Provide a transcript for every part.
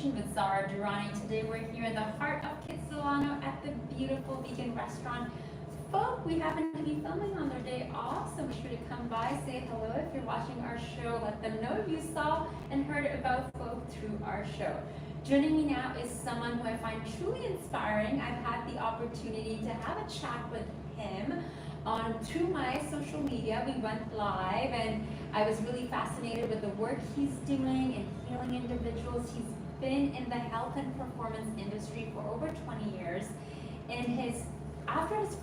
Conversation with Zara Durrani. Today we're here in the heart of Kitsilano at the beautiful vegan restaurant Folke. We happen to be filming on their day off, so be sure to come by, say hello if you're watching our show. Let them know you saw and heard about Folke through our show. Joining me now is someone who I find truly inspiring. I've had the opportunity to have a chat with him through my social media. We went live and I was really fascinated with the work he's doing in healing individuals. He's been in the health and performance industry for over 20 years. After his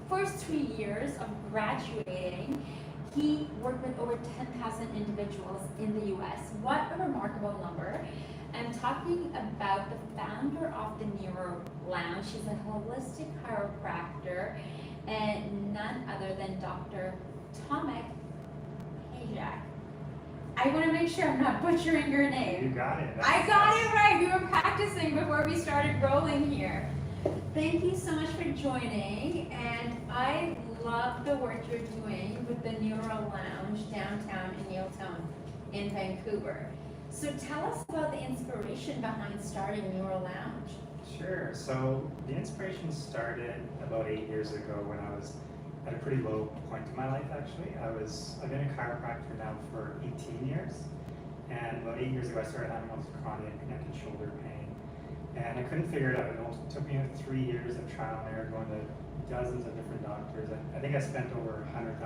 first 3 years of graduating, he worked with over 10,000 individuals in the US. What a remarkable number. I'm talking about the founder of the Neuro Lounge. She's a holistic chiropractor and none other than Dr. Tomek. Pajak. I want to make sure I'm not butchering your name. You got it. I got it right. We were practicing before we started rolling here. Thank you so much for joining, and I love the work you're doing with the Neuro Lounge downtown in Yaletown in Vancouver. So tell us about the inspiration behind starting Neuro Lounge. Sure. So the inspiration started about 8 years ago when I was at a pretty low point in my life, actually. I've been a chiropractor now for 18 years. And about 8 years ago, I started having all this chronic neck and shoulder pain. And I couldn't figure it out. It took me 3 years of trial and error, going to dozens of different doctors. I think I spent over $100,000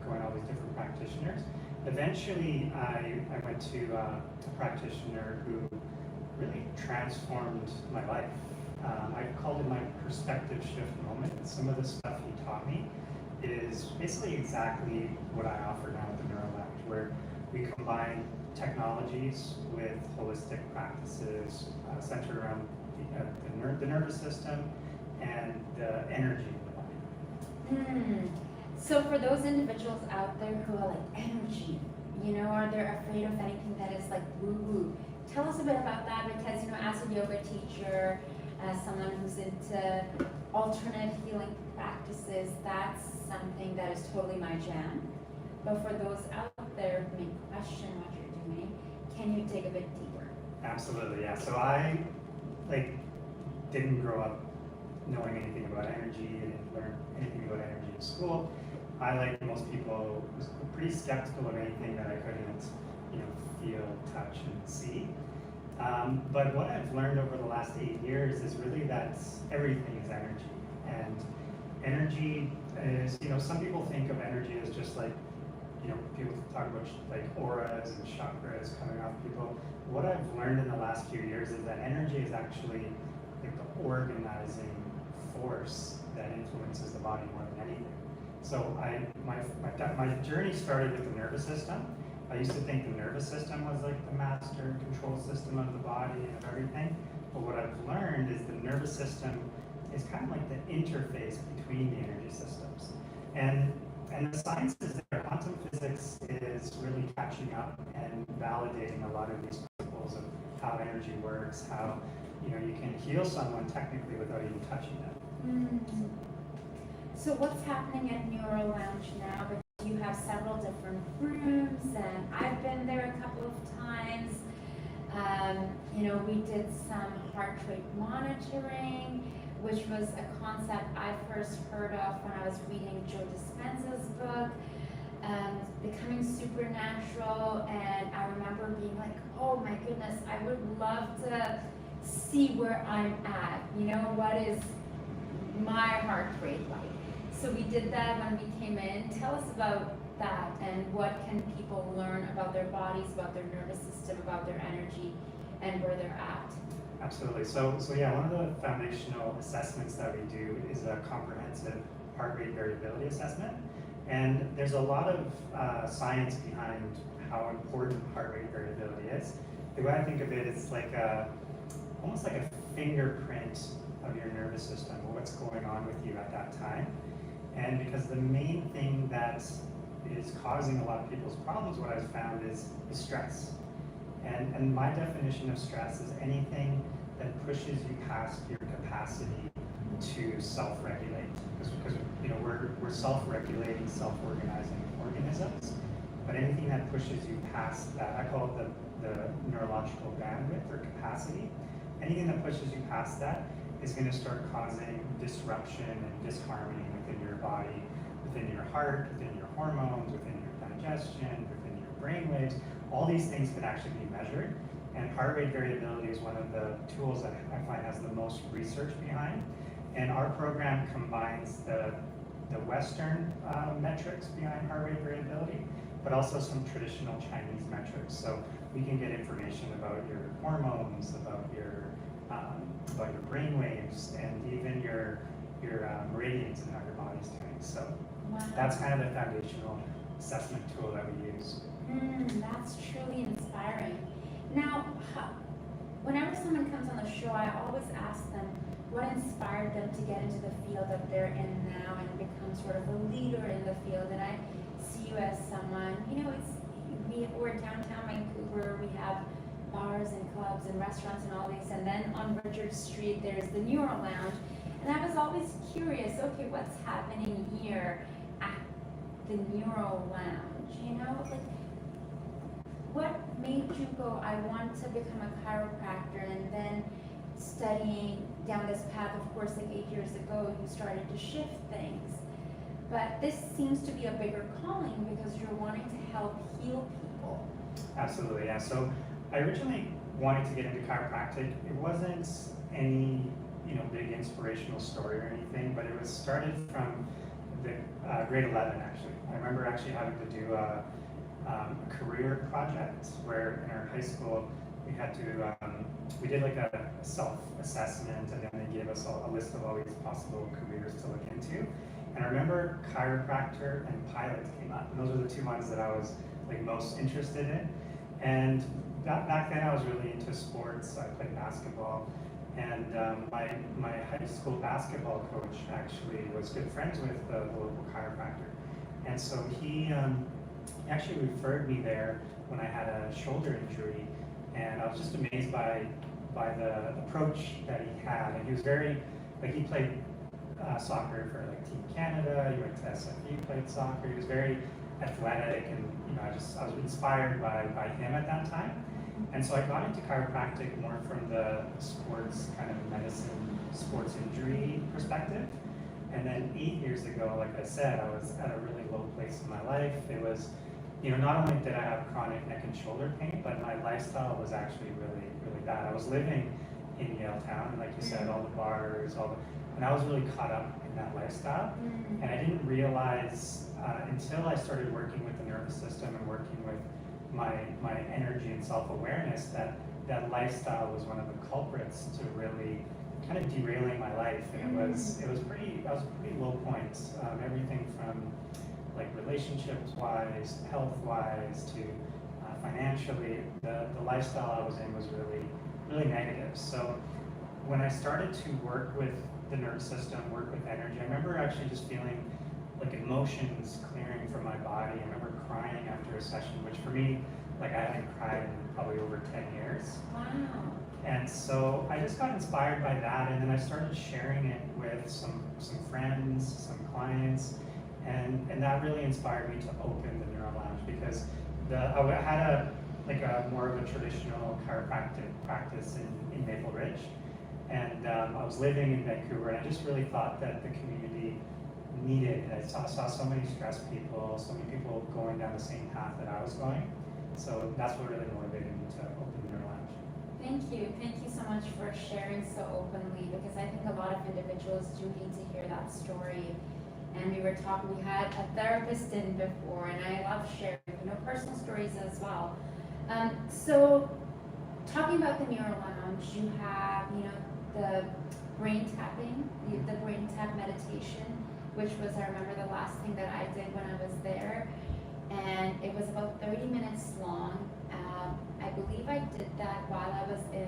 going to all these different practitioners. Eventually, I went to a practitioner who really transformed my life. I called it my perspective shift moment. Some of the stuff he taught me is basically exactly what I offer now at the Neuro Lounge, where we combine technologies with holistic practices centered around the nervous system and the energy of the body. So for those individuals out there who are like, energy, or they're afraid of anything that is like woo-woo, tell us a bit about that, because as a yoga teacher, as someone who's into alternate healing practices, that's something that is totally my jam. But for those out there who may question what you're doing, can you dig a bit deeper? Absolutely, yeah. So I didn't grow up knowing anything about energy. I didn't learn anything about energy in school. I, like most people, was pretty skeptical of anything that I couldn't, feel, touch, and see. But what I've learned over the last 8 years is really that everything is energy. And energy is, some people think of energy as just like, people talk about like auras and chakras coming off people. What I've learned in the last few years is that energy is actually like the organizing force that influences the body more than anything. So my journey started with the nervous system. I used to think the nervous system was like the master control system of the body and of everything. But what I've learned is the nervous system is kind of like the interface between the energy systems. And the science is there. Quantum physics is really catching up and validating a lot of these principles of how energy works, how you can heal someone technically without even touching them. So what's happening at Neuro Lounge now? Because you have several different rooms, and I've been there a couple of times. We did some heart rate monitoring, which was a concept I first heard of when I was reading Joe Dispenza's book, Becoming Supernatural, and I remember being like, oh my goodness, I would love to see where I'm at, what is my heart rate like. So we did that when we came in. Tell us about that, and what can people learn about their bodies, about their nervous system, about their energy, and where they're at. Absolutely. So yeah, one of the foundational assessments that we do is a comprehensive heart rate variability assessment. And there's a lot of science behind how important heart rate variability is. The way I think of it is like almost like a fingerprint of your nervous system, or what's going on with you at that time. And because the main thing that is causing a lot of people's problems, what I've found is stress. And my definition of stress is anything that pushes you past your capacity to self-regulate. Because we're self-regulating, self-organizing organisms. But anything that pushes you past that, I call it the neurological bandwidth or capacity. Anything that pushes you past that is going to start causing disruption and disharmony within your body, within your heart, within your hormones, within your digestion, within your brain waves. All these things can actually be measured, and heart rate variability is one of the tools that I find has the most research behind. And our program combines the Western metrics behind heart rate variability, but also some traditional Chinese metrics. So we can get information about your hormones, about your brain waves, and even your meridians and how your body's doing. So Wow. that's kind of the foundational assessment tool that we use. That's truly inspiring. Now, whenever someone comes on the show, I always ask them what inspired them to get into the field that they're in now and become sort of a leader in the field. And I see you as someone, we're downtown Vancouver, we have bars and clubs and restaurants and all these, and then on Richard Street there's the Neuro Lounge. And I was always curious, okay, what's happening here at the Neuro Lounge? Like, what made you go, I want to become a chiropractor, and then studying down this path? Of course, like 8 years ago, you started to shift things. But this seems to be a bigger calling because you're wanting to help heal people. Absolutely, yeah. So I originally wanted to get into chiropractic. It wasn't any big inspirational story or anything, but it was started from the grade 11 actually. I remember actually having to do a career project where in our high school we had to we did like a self-assessment, and then they gave us a list of all these possible careers to look into. And I remember chiropractor and pilot came up, and those were the two ones that I was like most interested in. And back then I was really into sports. I played basketball, and my high school basketball coach actually was good friends with the local chiropractor, and so he actually referred me there when I had a shoulder injury, and I was just amazed by the approach that he had. And he was very, he played soccer for like Team Canada, he went to SFU, played soccer, he was very athletic, and I was inspired by him at that time. And so I got into chiropractic more from the sports kind of medicine, sports injury perspective. And then 8 years ago, like I said, I was at a really low place in my life. It was, not only did I have chronic neck and shoulder pain, but my lifestyle was actually really, really bad. I was living in Yaletown, and like you said, all the bars, and I was really caught up in that lifestyle. And I didn't realize until I started working with the nervous system and working with my energy and self-awareness that lifestyle was one of the culprits to really kind of derailing my life. And I was pretty low points, everything from like relationships wise, health wise, to financially. The lifestyle I was in was really negative. So when I started to work with the nervous system, work with energy, I remember actually just feeling like emotions clearing from my body. I remember crying after a session, which for me, like I haven't cried in probably over 10 years. Wow. And so I just got inspired by that, and then I started sharing it with some friends, some clients, and that really inspired me to open the Neuro Lounge, because I had a more of a traditional chiropractic practice in Maple Ridge, and I was living in Vancouver, and I just really thought that the community needed. I saw so many stressed people, so many people going down the same path that I was going. So that's what really motivated me to open the Neuro Lounge. Thank you so much for sharing so openly, because I think a lot of individuals do need to hear that story. And we had a therapist in before, and I love sharing, personal stories as well. So talking about the Neuro Lounge, you have, the brain tapping, the brain tap meditation, which was, I remember, the last thing that I did when I was there. And it was about 30 minutes long. I believe I did that while I was in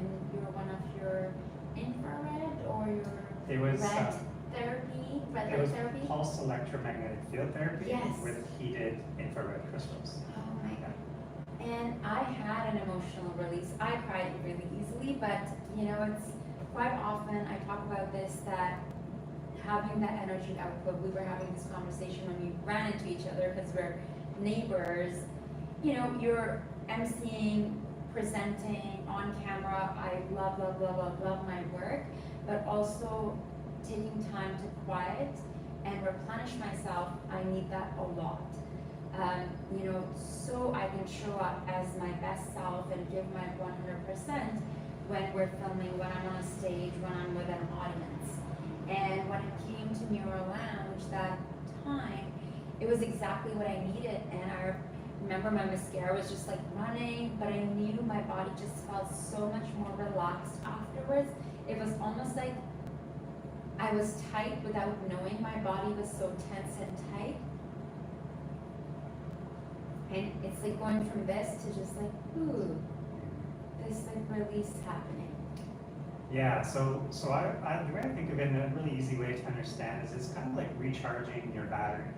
one of your infrared or your red therapy, it was therapy? Pulse electromagnetic field therapy. Yes. With heated infrared crystals. Oh my God. And I had an emotional release. I cried really easily, but it's quite often I talk about this, that having that energy output. We were having this conversation when we ran into each other because we're neighbors. You're emceeing presenting on camera. I love, love, love, love, love my work, but also taking time to quiet and replenish myself, I need that a lot. You know, so I can show up as my best self and give my 100% when we're filming, when I'm on a stage, when I'm with an audience. And when it came to Neuro Lounge that time, it was exactly what I needed. And I remember my mascara was just like running, but I knew my body just felt so much more relaxed afterwards. It was almost like I was tight without knowing my body was so tense and tight. And it's like going from this to just like, ooh, this like release happening. Yeah, so I the way I think of it in a really easy way to understand is it's kind of like recharging your battery.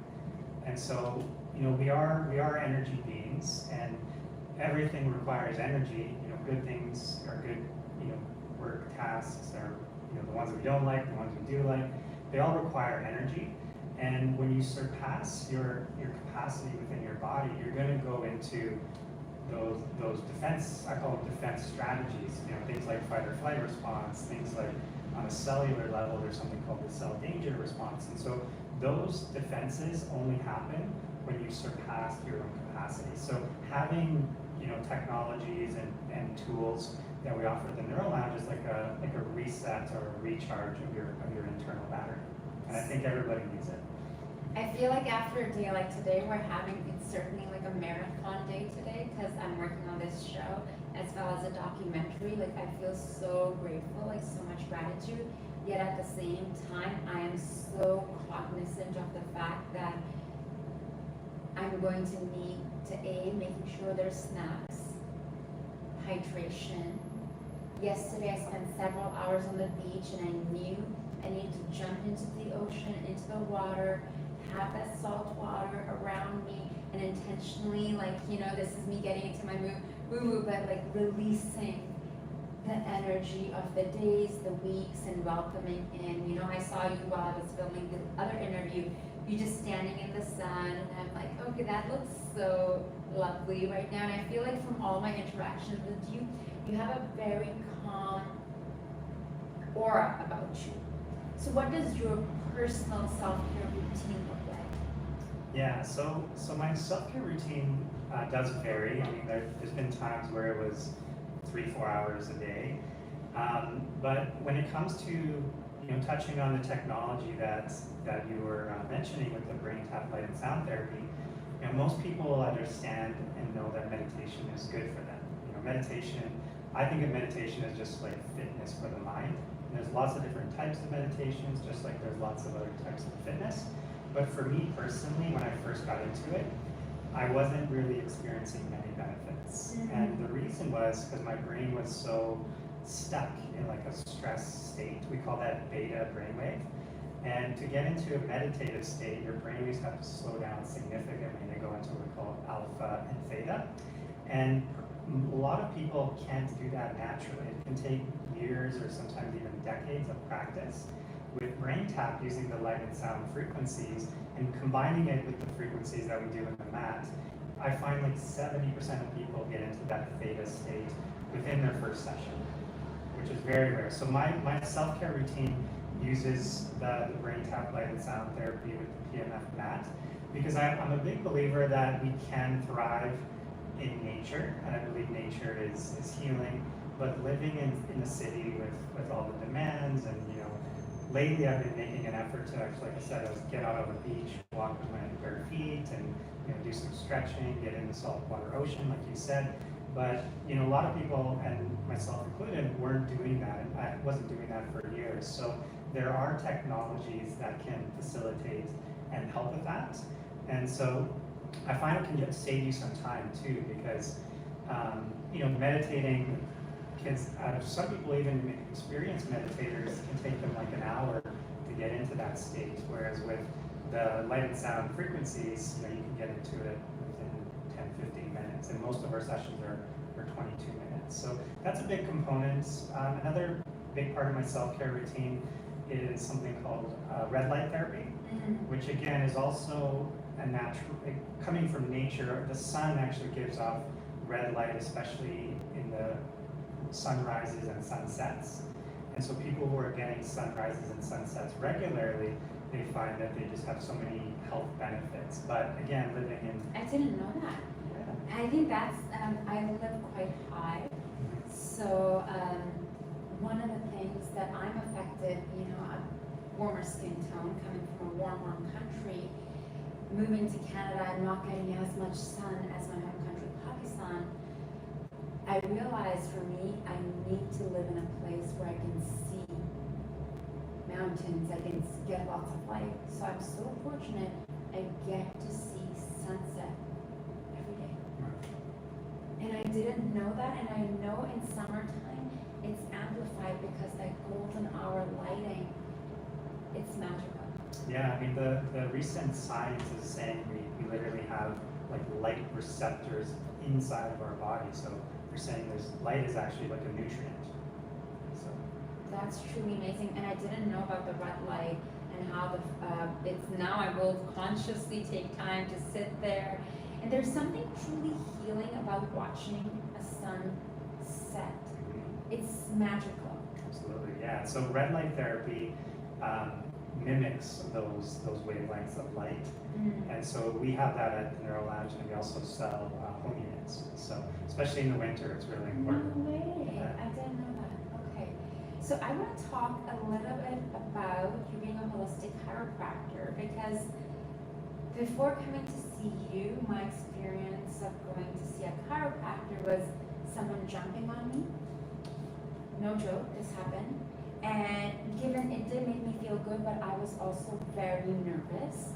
And so, you know, we are energy beings, and everything requires energy. You know, good things are good, you know, work tasks are, you know, the ones that we don't like, the ones we do like, they all require energy. And when you surpass your capacity within your body, you're going to go into those defense, I call them defense strategies, you know, things like fight or flight response, things like on a cellular level, there's something called the cell danger response. And so those defenses only happen when you surpass your own capacity. So having, you know, technologies and tools that we offer at the Neuro Lounge is like a reset or a recharge of your internal battery. And I think everybody needs it. I feel like after a day like today, it's certainly like a marathon day today, because I'm working on this show as well as a documentary. Like, I feel so grateful, like so much gratitude, yet at the same time, I am so cognizant of the fact that I'm going to need to making sure there's snacks, hydration. Yesterday I spent several hours on the beach, and I knew I needed to jump into the ocean, into the water, have that salt water around me, and intentionally, like, you know, this is me getting into my woo-woo, but like releasing the energy of the days, the weeks, and welcoming in. You know, I saw you while I was filming the other interview, you just standing in the sun, and I'm like, okay, that looks so lovely right now. And I feel like from all my interactions with you, you have a very calm aura about you. So what does your personal self-care routine look like? Yeah, so my self-care routine does vary. I mean, there's been times where it was 3-4 hours a day. But when it comes to, you know, touching on the technology that you were mentioning with the brain tap, light, and sound therapy, you know, most people understand and know that meditation is good for them. You know, meditation, I think of meditation as just like fitness for the mind. And there's lots of different types of meditations, just like there's lots of other types of fitness. But for me personally, when I first got into it, I wasn't really experiencing many benefits. Mm-hmm. And the reason was because my brain was so stuck in like a stress state. We call that beta brainwave. And to get into a meditative state, your brainwaves have to slow down significantly. They go into what we call alpha and theta. And a lot of people can't do that naturally. It can take years or sometimes even decades of practice with brain tap using the light and sound frequencies and combining it with the frequencies that we do in the mat. I find like 70% of people get into that theta state within their first session, which is very rare. So my self-care routine uses the brain tap, light and sound therapy with the PMF mat, because I'm a big believer that we can thrive in nature, and I believe nature is healing, but living in the city with all the demands, and you know, lately I've been making an effort to actually, like I said, get out on the beach, walk with my bare feet, and you know, do some stretching, get in the saltwater ocean, like you said. But you know, a lot of people, and myself included, weren't doing that. I wasn't doing that for years. So there are technologies that can facilitate and help with that. And so I find it can just save you some time too, because you know, meditating can, some people, even experienced meditators, can take them like an hour to get into that state, whereas with the light and sound frequencies, you know, you can get into it within 10-15 minutes, and most of our sessions are 22 minutes. So that's a big component. Another big part of my self-care routine is something called red light therapy, which again is also a natural, coming from nature. The sun actually gives off red light, especially in the the sunrises and sunsets. And so people who are getting sunrises and sunsets regularly, they find that they just have so many health benefits. But again, living in... I didn't know that. Yeah. I think that's, I live quite high. So one of the things that I'm affected, you know, a warmer skin tone coming from a warm country, moving to Canada and not getting as much sun as my home country, Pakistan, I realized for me, I need to live in a place where I can see mountains, I can get lots of light. So I'm so fortunate I get to see sunset every day. And I didn't know that, and I know in summertime it's amplified because that golden hour lighting, it's magical. Yeah, I mean, the recent science is saying we literally have like light receptors inside of our body. So they're saying light is actually like a nutrient. So That's truly amazing, and I didn't know about the red light and how it's now I will consciously take time to sit there. And there's something truly healing about watching a sunset. It's magical. absolutely, yeah. So red light therapy mimics those wavelengths of light. And so we have that at the Neuro Lounge, and we also sell home units. So especially in the winter, it's really important. No way, Yeah. I didn't know that. Okay, so I want to talk a little bit about you being a holistic chiropractor, because before coming to see you, my experience of going to see a chiropractor was someone jumping on me. No joke, this happened. And given it did make me feel good, but I was also very nervous.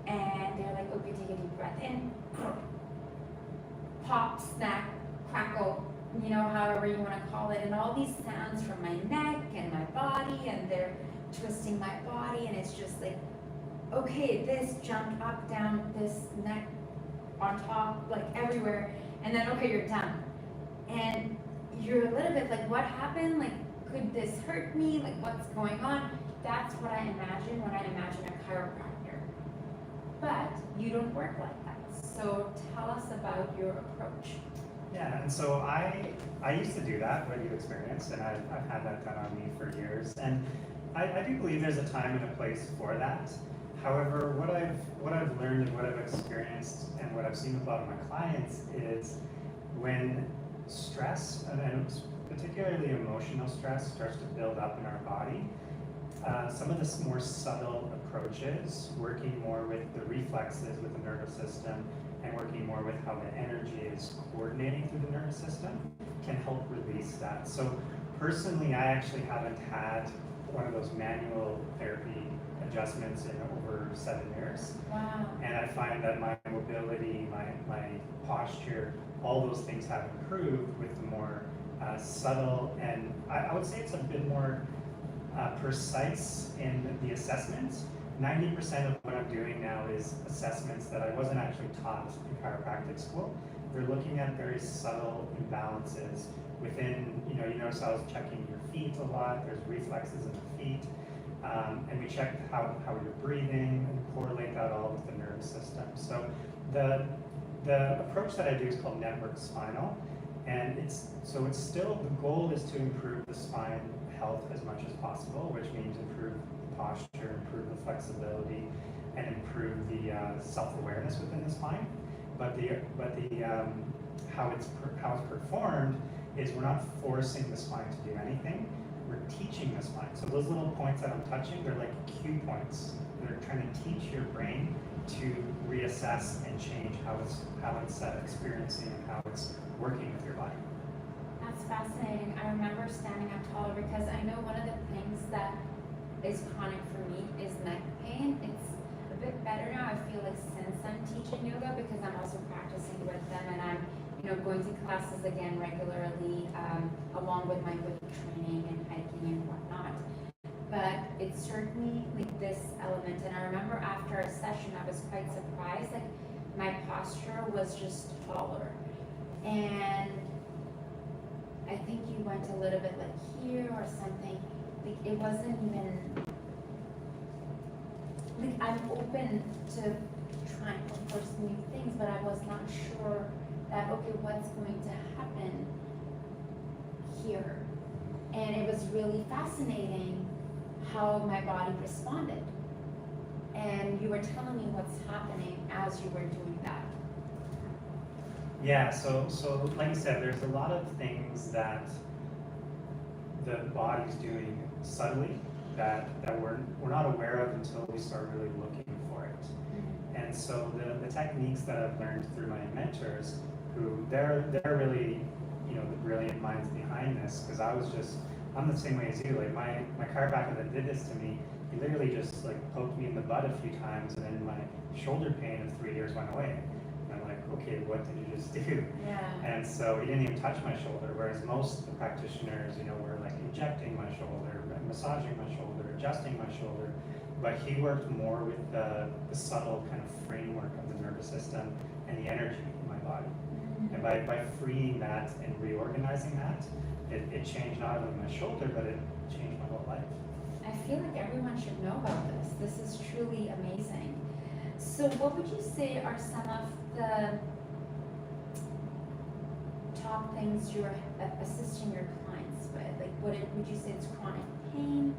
And they're like, okay, take a deep breath in. Pop, snack, crackle, you know, however you want to call it. And all these sounds from my neck and my body, and they're twisting my body. And it's just like, okay, this jumped up, down, this neck, on top, like everywhere. And then, okay, you're done. And you're a little bit like, what happened? Like, could this hurt me? Like, what's going on? That's what I imagine when I imagine a chiropractor. But you don't work like that. So tell us about your approach. Yeah, and so I used to do that, what you experienced, and I've had that done on me for years. And I do believe there's a time and a place for that. However, what I've learned and what I've experienced and what I've seen with a lot of my clients is when stress, and particularly emotional stress, starts to build up in our body, some of the more subtle approaches, working more with the reflexes with the nervous system and working more with how the energy is coordinating through the nervous system, can help release that. So personally, I actually haven't had one of those manual therapy adjustments in over 7 years. Wow. And I find that my mobility, my posture, all those things have improved with the more subtle, and I would say it's a bit more precise in the assessments. 90% of what I'm doing now is assessments that I wasn't actually taught in chiropractic school. They're looking at very subtle imbalances within, you notice I was checking your feet a lot, there's reflexes in the feet, and we check how you're breathing and correlate that all with the nervous system. So the approach that I do is called network spinal, and it's still, the goal is to improve the spine health as much as possible, which means improve the posture, improve the flexibility, and improve the self-awareness within the spine. But how it's performed is we're not forcing the spine to do anything. We're teaching the spine. So those little points that I'm touching, they're like cue points. They're trying to teach your brain to reassess and change how it's experiencing and how it's working with your body. That's fascinating. I remember standing up taller because I know one of the things that is chronic for me is neck pain. It's a bit better now, I feel like, since I'm teaching yoga, because I'm also practicing with them, and I'm going to classes again regularly, along with my weight training and hiking and whatnot. But it's certainly like this element, and I remember after a session I was quite surprised, like my posture was just taller. And I think you went a little bit like here or something. Like it wasn't even, like I'm open to trying, of course, new things, but I was not sure that, okay, what's going to happen here. And it was really fascinating how my body responded. And you were telling me what's happening as you were doing that. Yeah, so like you said, there's a lot of things that the body's doing subtly that we're not aware of until we start really looking for it. And so the techniques that I've learned through my mentors, who they're really, the brilliant minds behind this, because I'm the same way as you. Like my chiropractor that did this to me, he literally just like poked me in the butt a few times, and then my shoulder pain of 3 years went away. And I'm like, okay, what did you just do? Yeah. And so he didn't even touch my shoulder, whereas most of the practitioners, were like injecting my shoulder, massaging my shoulder, adjusting my shoulder. But he worked more with the subtle kind of framework of the nervous system and the energy in my body. And by freeing that and reorganizing that, it changed not only my shoulder, but it changed my whole life. I feel like everyone should know about this. This is truly amazing. So what would you say are some of the top things you're assisting your clients with? Like, would you say it's chronic pain,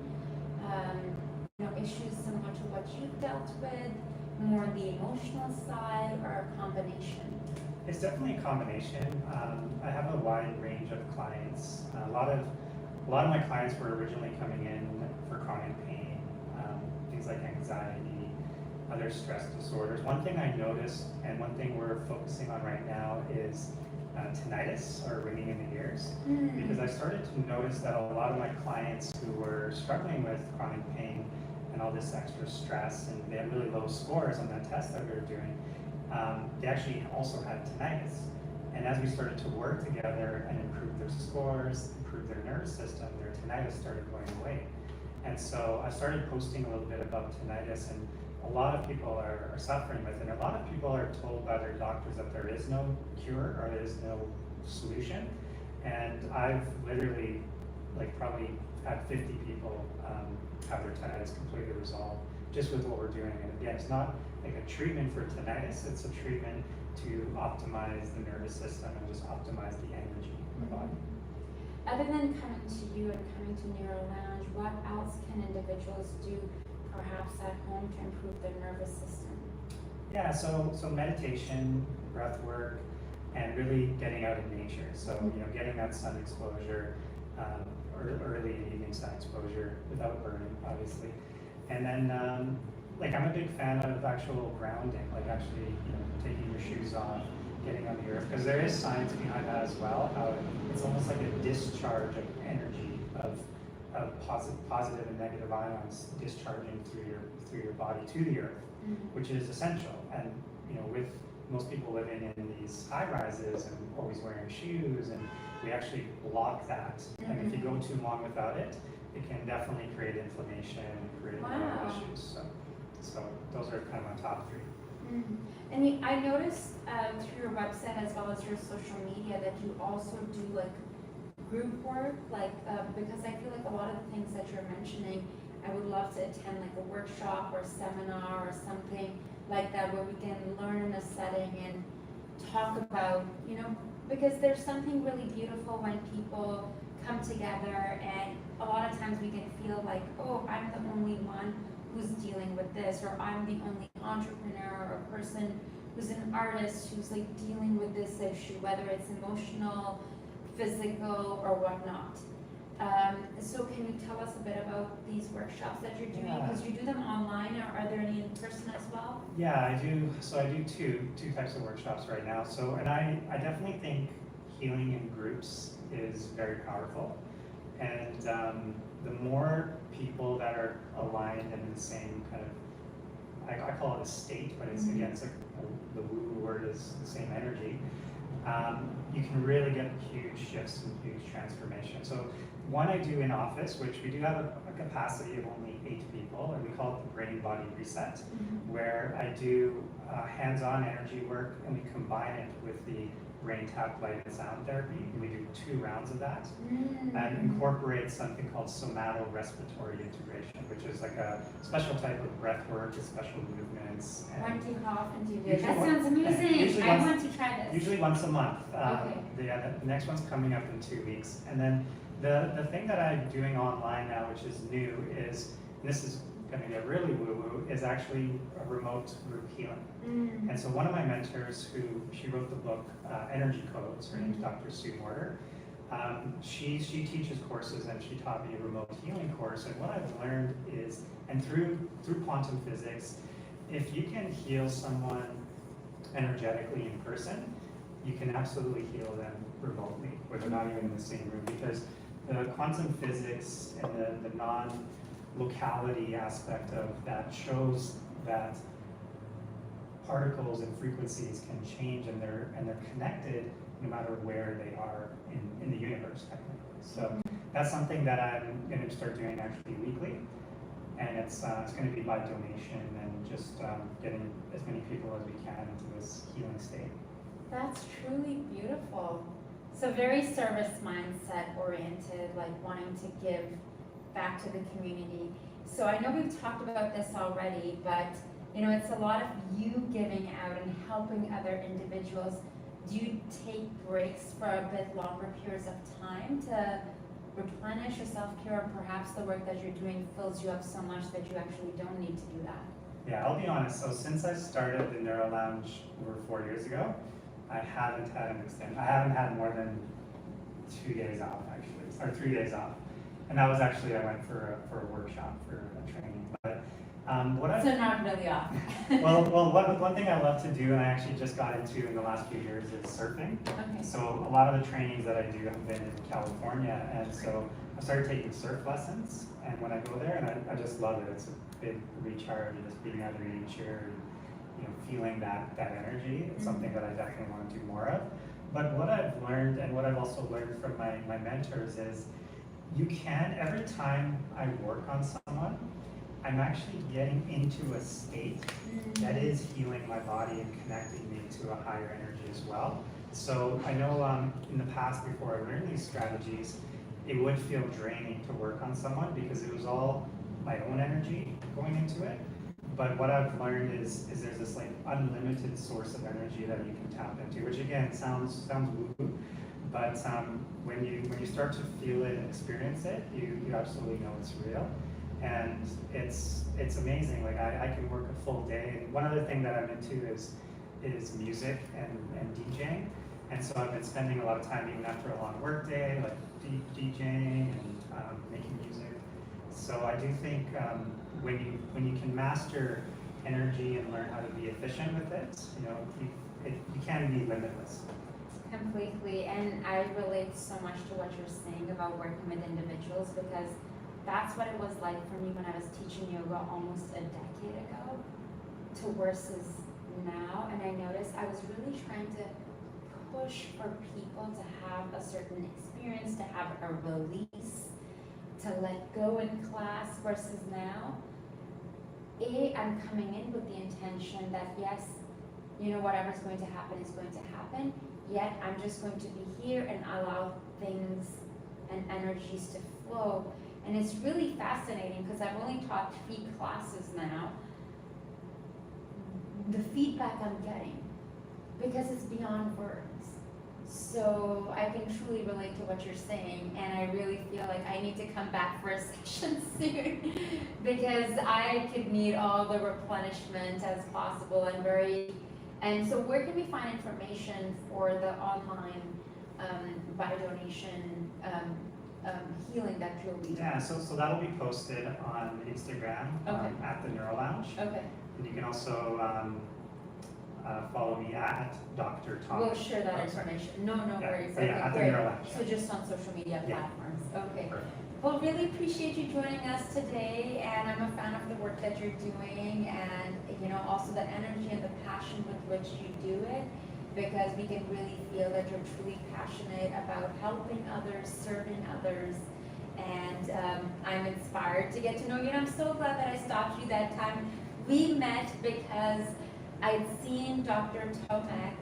issues similar to what you've dealt with, more the emotional side, or a combination? It's definitely a combination. I have a wide range of clients. A lot of my clients were originally coming in for chronic pain, things like anxiety, other stress disorders. One thing I noticed, and one thing we're focusing on right now, is tinnitus, or ringing in the ears, because I started to notice that a lot of my clients who were struggling with chronic pain and all this extra stress, and they had really low scores on that test that we were doing, they actually also had tinnitus. And as we started to work together and improve their scores, improve their nervous system, their tinnitus started going away. And so I started posting a little bit about tinnitus, and a lot of people are suffering with it. And a lot of people are told by their doctors that there is no cure or there is no solution. And I've literally, probably had 50 people have their tinnitus completely resolved just with what we're doing. And again, it's not like a treatment for tinnitus, it's a treatment to optimize the nervous system and just optimize the energy in the body. Other than coming to you and coming to Neuro Lounge, what else can individuals do perhaps at home to improve their nervous system? Yeah, so meditation, breath work, and really getting out in nature. So, getting that sun exposure, early and evening sun exposure without burning, obviously. And then, I'm a big fan of actual grounding, actually, taking your shoes off, getting on the earth, because there is science behind that as well, how it's almost like a discharge of energy, of positive and negative ions discharging through your body to the earth, which is essential. And with most people living in these high rises and always wearing shoes, and we actually block that. And if you go too long without it, it can definitely create inflammation and create a lot of issues. So those are kind of my top three. And I noticed through your website as well as your social media that you also do group work, because I feel like a lot of the things that you're mentioning, I would love to attend a workshop or seminar or something like that where we can learn in a setting and talk about, because there's something really beautiful when people come together, and a lot of times we can feel like, oh, I'm the only one who's dealing with this, or I'm the only entrepreneur or person who's an artist who's dealing with this issue, whether it's emotional, physical, or whatnot. So can you tell us a bit about these workshops that you're doing? Because you do them online, or are there any in person as well? Yeah, I do. So I do two types of workshops right now. So, and I definitely think healing in groups is very powerful. And the more people that are aligned and in the same kind of, I call it a state, but it's again, it's the woo word is the same energy. You can really get huge shifts and huge transformation. So one I do in office, which we do have a capacity of only 8 people, and we call it the brain body reset, where I do hands-on energy work, and we combine it with the rain tap light and sound therapy. We do 2 rounds of that, Mm. and incorporate something called somato-respiratory integration, which is like a special type of breath work, with special movements. When do you often do Usually it? That one- sounds amazing. usually I once- want to try this. Usually once a month. Okay. The next one's coming up in 2 weeks. And then the thing that I'm doing online now, which is new, is, and this is going to get really woo-woo, is actually a remote group healing. Mm. And so one of my mentors, she wrote the book Energy Codes, her name's Mhm. Dr. Sue Mortar. She teaches courses, and she taught me a remote healing course. And what I've learned is, and through quantum physics, if you can heal someone energetically in person, you can absolutely heal them remotely, where they're not even in the same room, because the quantum physics and the non-locality aspect of that shows that particles and frequencies can change, and they're connected no matter where they are in the universe, technically. So that's something that I'm going to start doing actually weekly, and it's going to be by donation and just getting as many people as we can into this healing state. That's truly beautiful. So very service mindset oriented, like wanting to give back to the community. So I know we've talked about this already, but you know, it's a lot of you giving out and helping other individuals. Do you take breaks for a bit longer periods of time to replenish your self-care, or perhaps the work that you're doing fills you up so much that you actually don't need to do that? Yeah, I'll be honest. So since I started the Neuro Lounge over 4 years ago, I haven't had more than 2 days off, actually, or 3 days off. And that was actually, I went for a workshop, for a training. But what I So not really off. well, one thing I love to do, and I actually just got into in the last few years, is surfing. Okay. So a lot of the trainings that I do have been in California, and so I started taking surf lessons. And when I go there, and I just love it. It's a big recharge, and just being out of nature, and feeling that energy. It's something that I definitely want to do more of. But what I've learned, and what I've also learned from my mentors, is you can, every time I work on someone, I'm actually getting into a state that is healing my body and connecting me to a higher energy as well. So I know in the past, before I learned these strategies, it would feel draining to work on someone because it was all my own energy going into it. But what I've learned is there's this like unlimited source of energy that you can tap into, which again sounds woo-woo, but when you start to feel it and experience it, you absolutely know it's real, and it's amazing. Like I can work a full day, and one other thing that I'm into is music and DJing, and so I've been spending a lot of time even after a long work day, like DJing and making music. So I do think when you can master energy and learn how to be efficient with it, you can be limitless. Completely, and I relate so much to what you're saying about working with individuals, because that's what it was like for me when I was teaching yoga almost a decade ago to versus now. And I noticed I was really trying to push for people to have a certain experience, to have a release, to let go in class, versus now, I'm coming in with the intention that yes, whatever's going to happen is going to happen, yet I'm just going to be here and allow things and energies to flow. And it's really fascinating because I've only taught 3 classes now. The feedback I'm getting, because it's beyond words. So I can truly relate to what you're saying, and I really feel like I need to come back for a session soon because I could need all the replenishment as possible, and so where can we find information for the online by donation healing that you'll be doing? Yeah, so that'll be posted on Instagram at the Neuro Lounge. Okay. And you can also follow me at Dr. Tomek. We'll share that information. No worries. Yeah, Okay, at the great. Neuro Lounge. So just on social media Yeah. platforms. Okay. Perfect. Well, really appreciate you joining us today, and I'm a fan of the work that you're doing, and also the energy and the passion with which you do it, because we can really feel that you're truly passionate about helping others, serving others, and I'm inspired to get to know you, and I'm so glad that I stopped you that time. We met because I'd seen Dr. Tomek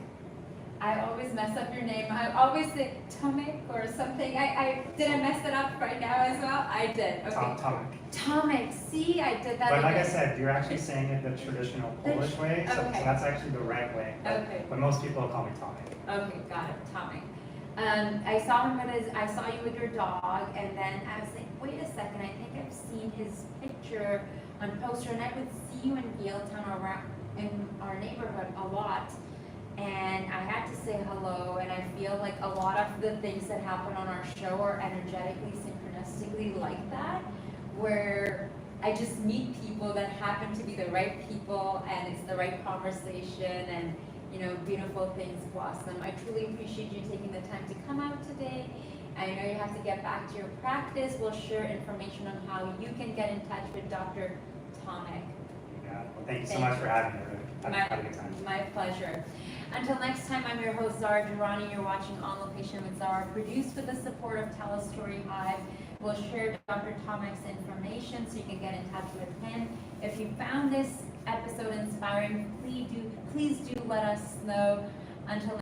I always mess up your name. I always say Tomek or something. Did I mess it up right now as well? I did. Okay. Tomek. Tomek. See, I did that. But like I again. said, you're actually saying it the traditional Polish way, so Okay. that's actually the right way. Okay. But most people call me Tomek. Okay, got it, Tomek. I saw you with your dog, and then I was like, wait a second, I think I've seen his picture on poster, and I would see you in Yaletown around in our neighborhood a lot. And I had to say hello, and I feel like a lot of the things that happen on our show are energetically, synchronistically like that, where I just meet people that happen to be the right people, and it's the right conversation, and beautiful things blossom. I truly appreciate you taking the time to come out today. I know you have to get back to your practice. We'll share information on how you can get in touch with Dr. Tomek. Yeah. Well, thank you so much for having me. Really. Have a good time. My pleasure. Until next time, I'm your host, Zara Durrani. You're watching On Location with Zara, produced with the support of Telestory Hive. We'll share Dr. Tomek's information so you can get in touch with him. If you found this episode inspiring, please do let us know. Until